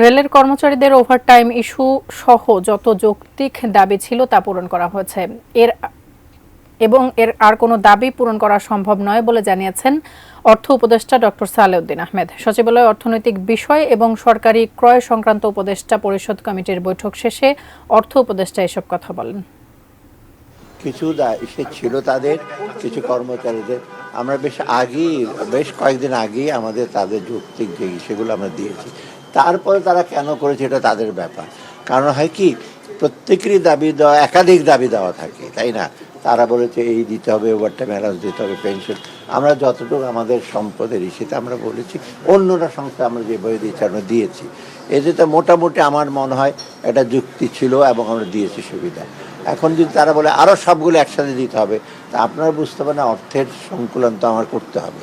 রেলের কর্মচারীদের overtime issue সহ যত যৌক্তিক দাবি ছিল তা পূরণ করা হয়েছে। এর আর কোনো দাবি পূরণ করা সম্ভব নয় বলে জানিয়েছেন অর্থ উপদেষ্টা ডক্টর সালেউদ্দিন আহমেদ। সচিবালয়ে অর্থনৈতিক বিষয় এবং সরকারি ক্রয় সংক্রান্ত উপদেষ্টা পরিষদ কমিটির বৈঠক শেষে অর্থ উপদেষ্টা এসব কথা বলেন। কিছু ইসে ছিল তাদের, কিছু কর্মচারীদের আমরা বেশ কয়েকদিন আগেই আমাদের তাদের যৌক্তিক যে সেগুলো আমরা দিয়েছি। তারপরে তারা কেন করেছে এটা তাদের ব্যাপার। কারণ হয় কি, প্রত্যেকেরই দাবি দেওয়া, একাধিক দাবি দেওয়া থাকে, তাই না? তারা বলেছে এই দিতে হবে, ওভারটাইম অ্যালাউন্স দিতে হবে, পেনশন। আমরা যতটুকু আমাদের সম্পদের ইস্যুতে আমরা বলেছি, অন্যরা সংস্থা আমরা যেভাবে দিয়েছি আমরা দিয়েছি। এতে তো মোটামুটি আমার মনে হয় একটা যুক্তি ছিল এবং আমরা দিয়েছি সুবিধা। এখন যদি তারা বলে আরও সবগুলো একসাথে দিতে হবে, তা আপনারা বুঝতে পারেন অর্থের সংকুলন তো আমার করতে হবে।